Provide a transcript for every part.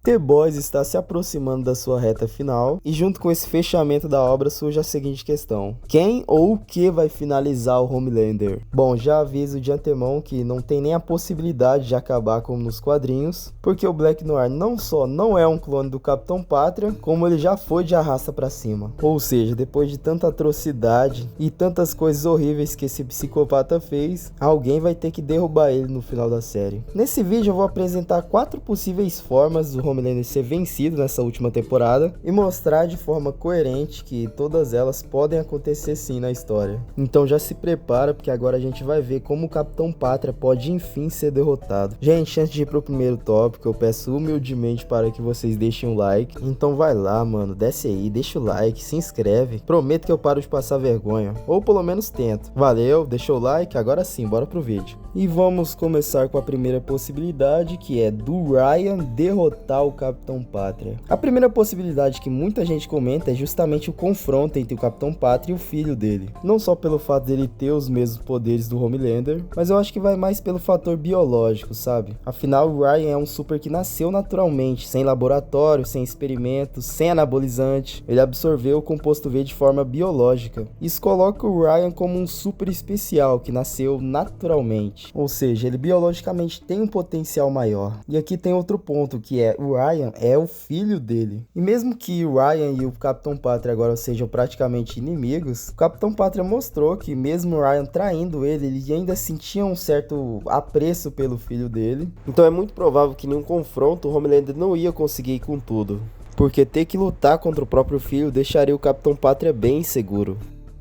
The Boys está se aproximando da sua reta final e junto com esse fechamento da obra surge a seguinte questão: quem ou o que vai finalizar o Homelander? Bom, já aviso de antemão que não tem nem a possibilidade de acabar como nos quadrinhos, porque o Black Noir não só não é um clone do Capitão Pátria, como ele já foi de arrasta pra cima. Ou seja, depois de tanta atrocidade e tantas coisas horríveis que esse psicopata fez, alguém vai ter que derrubar ele no final da série. Nesse vídeo eu vou apresentar 4 possíveis formas do Homelander ser vencido nessa última temporada e mostrar de forma coerente que todas elas podem acontecer sim na história. Então já se prepara, porque agora a gente vai ver como o Capitão Pátria pode enfim ser derrotado. Gente, antes de ir pro primeiro tópico, eu peço humildemente para que vocês deixem um like. Então vai lá, mano, desce aí, deixa o like, se inscreve. Prometo que eu paro de passar vergonha, ou pelo menos tento. Valeu, deixa o like, agora sim, bora pro vídeo. E vamos começar com a primeira possibilidade, que é do Ryan derrotar o Capitão Pátria. A primeira possibilidade que muita gente comenta é justamente o confronto entre o Capitão Pátria e o filho dele. Não só pelo fato dele ter os mesmos poderes do Homelander, mas eu acho que vai mais pelo fator biológico, sabe? Afinal, o Ryan é um super que nasceu naturalmente, sem laboratório, sem experimentos, sem anabolizante. Ele absorveu o composto V de forma biológica. Isso coloca o Ryan como um super especial que nasceu naturalmente. Ou seja, ele biologicamente tem um potencial maior. E aqui tem outro ponto, que é o Ryan é o filho dele. E mesmo que o Ryan e o Capitão Pátria agora sejam praticamente inimigos, o Capitão Pátria mostrou que mesmo o Ryan traindo ele ainda sentia um certo apreço pelo filho dele. Então é muito provável que em um confronto o Homelander não ia conseguir ir com tudo, porque ter que lutar contra o próprio filho deixaria o Capitão Pátria bem inseguro.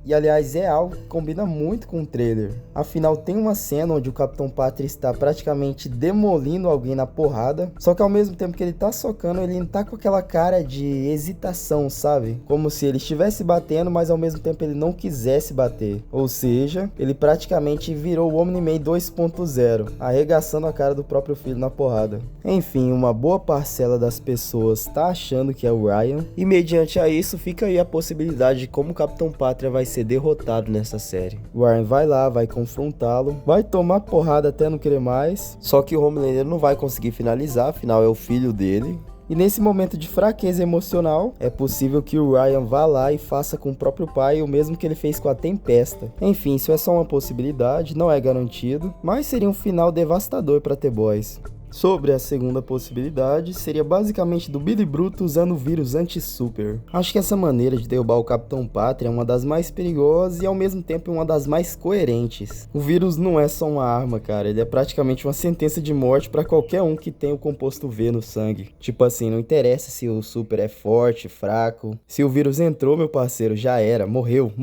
E aliás, é algo que combina muito com o trailer. Afinal, tem uma cena onde o Capitão Pátria está praticamente demolindo alguém na porrada, só que ao mesmo tempo que ele tá socando, ele não tá com aquela cara de hesitação, sabe? Como se ele estivesse batendo, mas ao mesmo tempo ele não quisesse bater. Ou seja, ele praticamente virou o Omni-Man 2.0, arregaçando a cara do próprio filho na porrada. Enfim, uma boa parcela das pessoas tá achando que é o Ryan, e mediante a isso fica aí a possibilidade de como o Capitão Pátria vai ser derrotado nessa série. O Ryan vai lá, vai confrontá-lo, vai tomar porrada até não querer mais, só que o Homelander não vai conseguir finalizar, afinal é o filho dele. E nesse momento de fraqueza emocional, é possível que o Ryan vá lá e faça com o próprio pai o mesmo que ele fez com a Tempesta. Enfim, isso é só uma possibilidade, não é garantido, mas seria um final devastador para The Boys. Sobre a segunda possibilidade, seria basicamente do Billy Bruto usando o vírus anti-super. Acho que essa maneira de derrubar o Capitão Pátria é uma das mais perigosas e ao mesmo tempo uma das mais coerentes. O vírus não é só uma arma, cara, ele é praticamente uma sentença de morte para qualquer um que tenha o composto V no sangue. Tipo assim, não interessa se o super é forte, fraco. Se o vírus entrou, meu parceiro, já era, morreu.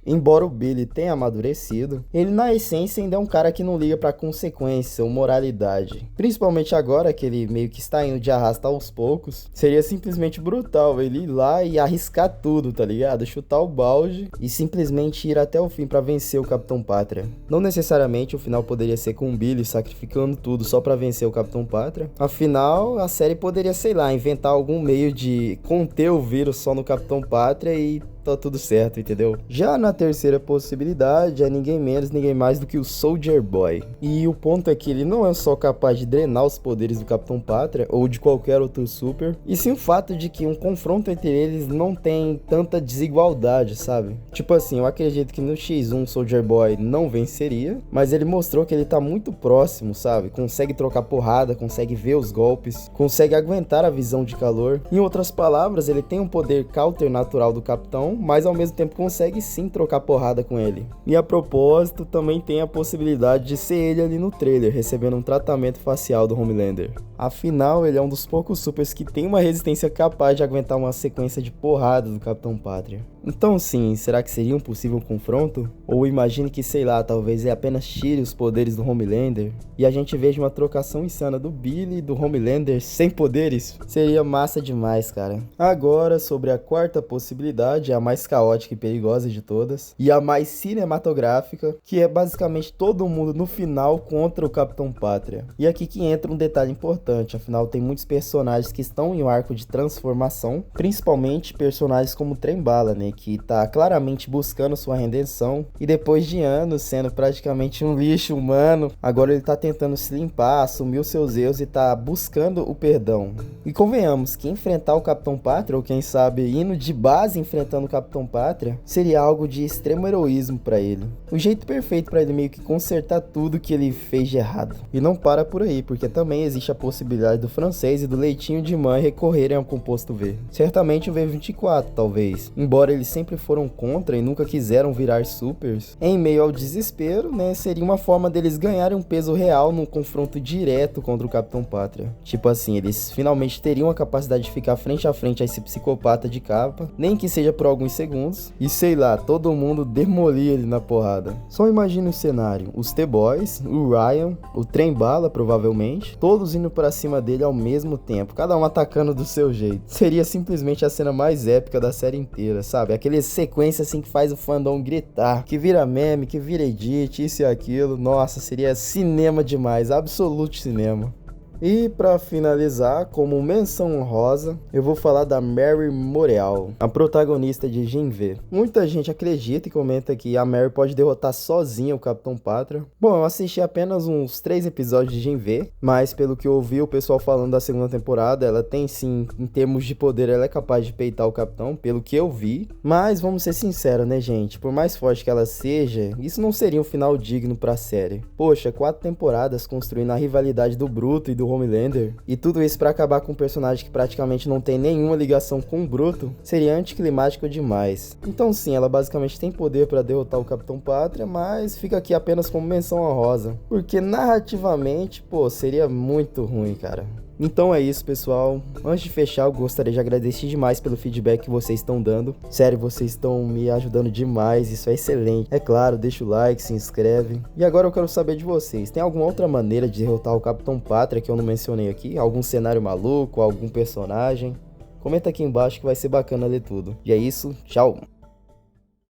Embora o Billy tenha amadurecido, ele na essência ainda é um cara que não liga pra consequência ou moralidade. Principalmente agora que ele meio que está indo de arrasta aos poucos, seria simplesmente brutal ele ir lá e arriscar tudo, tá ligado? Chutar o balde e simplesmente ir até o fim pra vencer o Capitão Pátria. Não necessariamente o final poderia ser com o Billy sacrificando tudo só pra vencer o Capitão Pátria. Afinal, a série poderia, sei lá, inventar algum meio de conter o vírus só no Capitão Pátria e tá tudo certo, entendeu? Já na terceira possibilidade é ninguém menos, ninguém mais do que o Soldier Boy. E o ponto é que ele não é só capaz de drenar os poderes do Capitão Pátria ou de qualquer outro super, e sim o fato de que um confronto entre eles não tem tanta desigualdade, sabe? Tipo assim, eu acredito que no X1 o Soldier Boy não venceria, mas ele mostrou que ele tá muito próximo, sabe? Consegue trocar porrada, consegue ver os golpes, consegue aguentar a visão de calor. Em outras palavras, ele tem um poder counter natural do Capitão, mas ao mesmo tempo consegue sim trocar porrada com ele. E a propósito, também tem a possibilidade de ser ele ali no trailer, recebendo um tratamento facial do Homelander. Afinal, ele é um dos poucos supers que tem uma resistência capaz de aguentar uma sequência de porrada do Capitão Pátria. Então sim, será que seria um possível confronto? Ou imagine que, sei lá, talvez ele apenas tire os poderes do Homelander e a gente veja uma trocação insana do Billy e do Homelander sem poderes? Seria massa demais, cara. Agora, sobre a quarta possibilidade, a mais caótica e perigosa de todas, e a mais cinematográfica, que é basicamente todo mundo no final contra o Capitão Pátria. E aqui que entra um detalhe importante. importante, afinal tem muitos personagens que estão em um arco de transformação, principalmente personagens como o Trem-Bala, né, que tá claramente buscando sua redenção e depois de anos sendo praticamente um lixo humano, agora ele tá tentando se limpar, assumir os seus erros e tá buscando o perdão. E convenhamos que enfrentar o Capitão Pátria, ou quem sabe indo de base enfrentando o Capitão Pátria, seria algo de extremo heroísmo pra ele. O jeito perfeito pra ele meio que consertar tudo que ele fez de errado. E não para por aí, porque também existe a possibilidade do Francês e do Leitinho de Mãe recorrerem ao composto V. Certamente o V24, talvez. Embora eles sempre foram contra e nunca quiseram virar supers, em meio ao desespero, né, seria uma forma deles ganharem um peso real num confronto direto contra o Capitão Pátria. Tipo assim, eles finalmente teriam a capacidade de ficar frente a frente a esse psicopata de capa, nem que seja por alguns segundos, e sei lá, todo mundo demolir ele na porrada. Só imagina o cenário, os The-Boys, o Ryan, o Trem-Bala provavelmente, todos indo pra cima dele ao mesmo tempo, cada um atacando do seu jeito. Seria simplesmente a cena mais épica da série inteira, sabe? Aquela sequência assim que faz o fandom gritar, que vira meme, que vira edit, isso e aquilo. Nossa, seria cinema demais, absoluto cinema. E para finalizar, como menção honrosa, eu vou falar da Mary Moreal, a protagonista de Gen V. Muita gente acredita e comenta que a Mary pode derrotar sozinha o Capitão Pátria. Bom, eu assisti apenas uns 3 episódios de Gen V, mas pelo que eu ouvi o pessoal falando da segunda temporada, ela tem sim, em termos de poder, ela é capaz de peitar o Capitão, pelo que eu vi. Mas vamos ser sinceros, né, gente? Por mais forte que ela seja, isso não seria um final digno pra série. Poxa, 4 temporadas construindo a rivalidade do Bruto e do Homelander, e tudo isso pra acabar com um personagem que praticamente não tem nenhuma ligação com o Bruto, seria anticlimático demais. Então sim, ela basicamente tem poder pra derrotar o Capitão Pátria, mas fica aqui apenas como menção honrosa, porque narrativamente, pô, seria muito ruim, cara. Então é isso, pessoal. Antes de fechar, eu gostaria de agradecer demais pelo feedback que vocês estão dando. Sério, vocês estão me ajudando demais, isso é excelente. É claro, deixa o like, se inscreve. E agora eu quero saber de vocês, tem alguma outra maneira de derrotar o Capitão Pátria que eu não mencionei aqui? Algum cenário maluco, algum personagem? Comenta aqui embaixo que vai ser bacana ler tudo. E é isso, tchau!